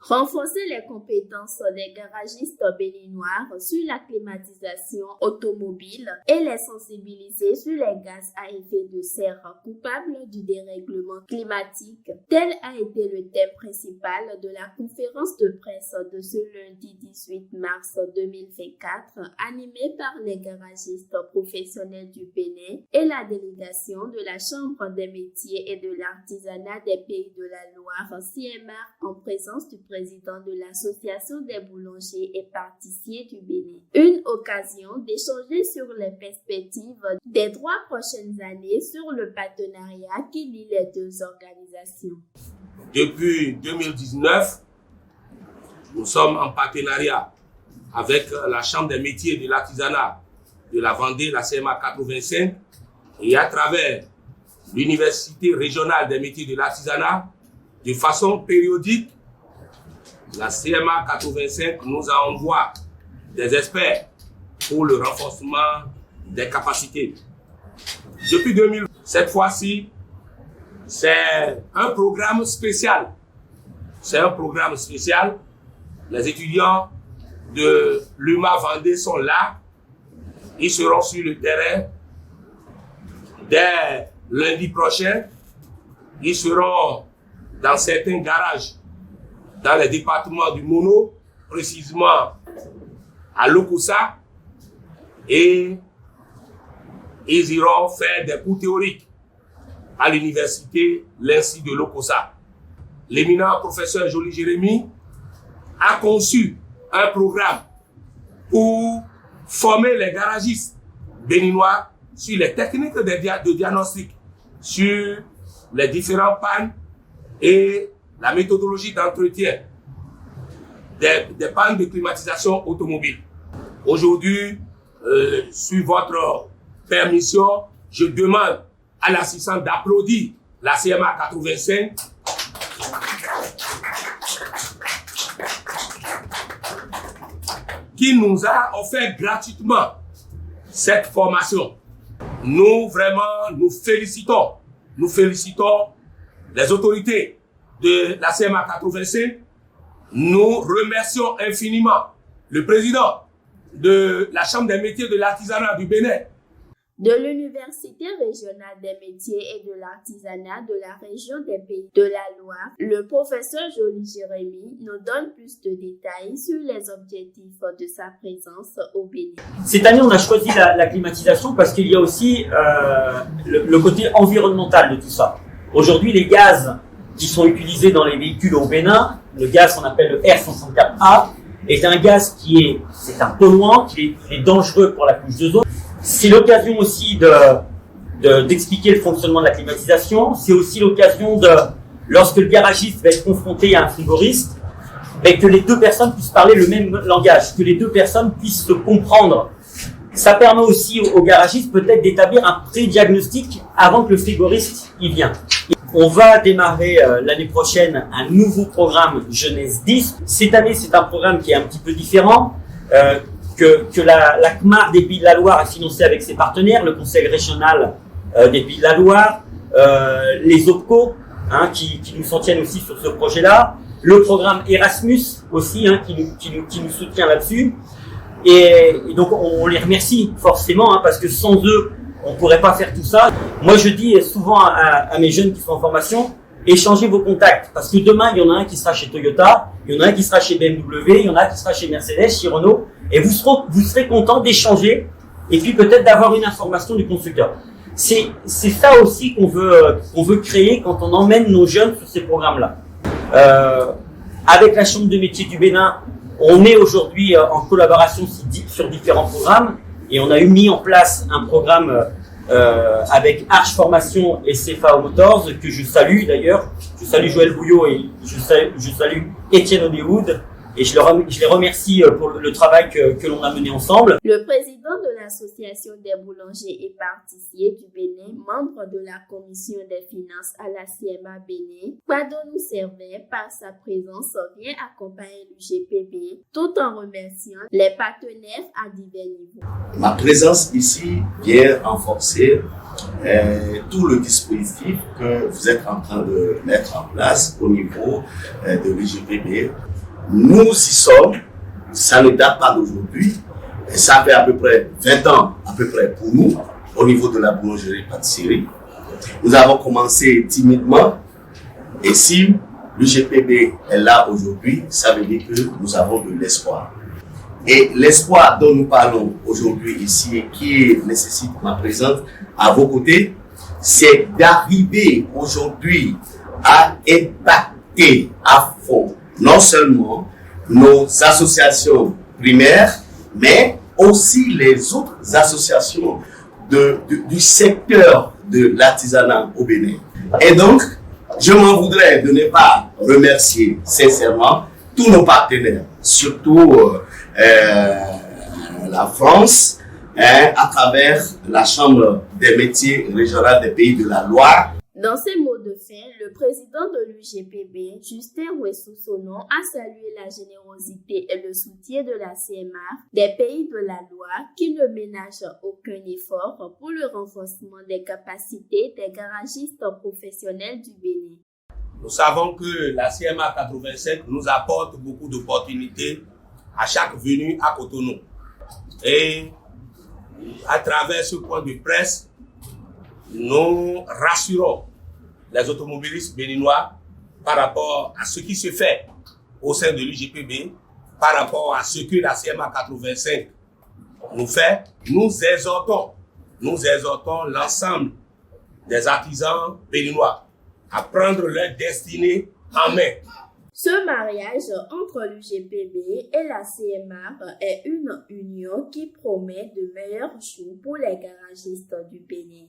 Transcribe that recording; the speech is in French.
Renforcer les compétences des garagistes béninois sur la climatisation automobile et les sensibiliser sur les gaz à effet de serre coupables du dérèglement climatique. Tel a été le thème principal de la conférence de presse de ce lundi 18 mars 2024, animée par les garagistes professionnels du Bénin et la délégation de la Chambre des métiers et de l'artisanat des Pays de la Loire, CMR, en présence du président de l'Association des boulangers et pâtissiers du Bénin. Une occasion d'échanger sur les perspectives des 3 prochaines années sur le partenariat qui lie les deux organisations. Depuis 2019, nous sommes en partenariat avec la Chambre des métiers de l'artisanat de la Vendée, la CMA 85, et à travers l'Université régionale des métiers de l'artisanat, de façon périodique, la CMA 85 nous envoie des experts pour le renforcement des capacités. Depuis 2000, cette fois-ci, c'est un programme spécial. C'est un programme spécial. Les étudiants de l'UMA Vendée sont là. Ils seront sur le terrain dès lundi prochain. Ils seront dans certains garages dans les départements du Mono, précisément à Lokossa, et ils iront faire des cours théoriques à l'université l'INSI de Lokossa. L'éminent professeur Joly Jérémy a conçu un programme pour former les garagistes béninois sur les techniques de diagnostic, sur les différents pannes et la méthodologie d'entretien des pannes de climatisation automobile. Aujourd'hui, sur votre permission, je demande à l'assistant d'applaudir la CMA 85 qui nous a offert gratuitement cette formation. Nous félicitons les autorités de la CMA 85. Nous remercions infiniment le président de la Chambre des métiers de l'artisanat du Bénin. De l'Université régionale des métiers et de l'artisanat de la région des Pays de la Loire, le professeur Joly Jérémy nous donne plus de détails sur les objectifs de sa présence au Bénin. Cette année, on a choisi la climatisation parce qu'il y a aussi le côté environnemental de tout ça. Aujourd'hui, les gaz qui sont utilisés dans les véhicules au Bénin, le gaz qu'on appelle le R164A, est un gaz c'est un polluant, qui est dangereux pour la couche d'ozone. C'est l'occasion aussi d'expliquer le fonctionnement de la climatisation. C'est aussi l'occasion lorsque le garagiste va être confronté à un frigoriste, que les deux personnes puissent parler le même langage, que les deux personnes puissent se comprendre. Ça permet aussi aux garagistes peut-être d'établir un pré-diagnostic avant que le frigoriste y vienne. On va démarrer l'année prochaine un nouveau programme Jeunesse 10. Cette année, c'est un programme qui est un petit peu différent, que la CMAR des Pays de la Loire a financé avec ses partenaires, le Conseil régional des Pays de la Loire, les OPCO, qui nous soutiennent aussi sur ce projet-là, le programme Erasmus aussi, qui nous soutient là-dessus. Et donc, on les remercie forcément, parce que sans eux, on pourrait pas faire tout ça. Moi, je dis souvent à mes jeunes qui sont en formation, échangez vos contacts. Parce que demain, il y en a un qui sera chez Toyota, il y en a un qui sera chez BMW, il y en a un qui sera chez Mercedes, chez Renault. Et vous serez content d'échanger et puis peut-être d'avoir une information du constructeur. C'est ça aussi qu'on veut créer quand on emmène nos jeunes sur ces programmes-là. Avec la Chambre de métiers du Bénin, on est aujourd'hui en collaboration sur différents programmes. Et on a mis en place un programme avec Arch Formation et CFAO Motors, que je salue d'ailleurs. Je salue Joël Bouillot et je salue Étienne Odéhoud, et je les remercie pour le travail que l'on a mené ensemble. Le président de l'Association des boulangers et pâtissiers du Bénin, membre de la commission des finances à la CMA Bénin, Kwadonou Servet, par sa présence, vient accompagner l'UGPB tout en remerciant les partenaires à divers niveaux. Ma présence ici vient renforcer tout le dispositif que vous êtes en train de mettre en place au niveau de l'UGPB. Nous y sommes, ça ne date pas d'aujourd'hui, ça fait à peu près 20 ans à peu près pour nous au niveau de la boulangerie-pâtisserie. Nous avons commencé timidement et si l'UGPB est là aujourd'hui, ça veut dire que nous avons de l'espoir. Et l'espoir dont nous parlons aujourd'hui ici et qui nécessite ma présence à vos côtés, c'est d'arriver aujourd'hui à impacter à fond non seulement nos associations primaires, mais aussi les autres associations du secteur de l'artisanat au Bénin. Et donc, je m'en voudrais de ne pas remercier sincèrement tous nos partenaires, surtout la France, à travers la Chambre des métiers régionale des pays de la Loire. Dans ces mots de fin, le président de l'UGPB, Justin Ouessou-Sonon, a salué la générosité et le soutien de la CMA des pays de la Loire qui ne ménagent aucun effort pour le renforcement des capacités des garagistes professionnels du Bénin. Nous savons que la CMA 85 nous apporte beaucoup d'opportunités à chaque venue à Cotonou. Et à travers ce point de presse, nous rassurons les automobilistes béninois par rapport à ce qui se fait au sein de l'UGPB, par rapport à ce que la CMA 85 nous fait. Nous exhortons l'ensemble des artisans béninois à prendre leur destinée en main. Ce mariage entre l'UGPB et la CMA est une union qui promet de meilleurs jours pour les garagistes du Bénin.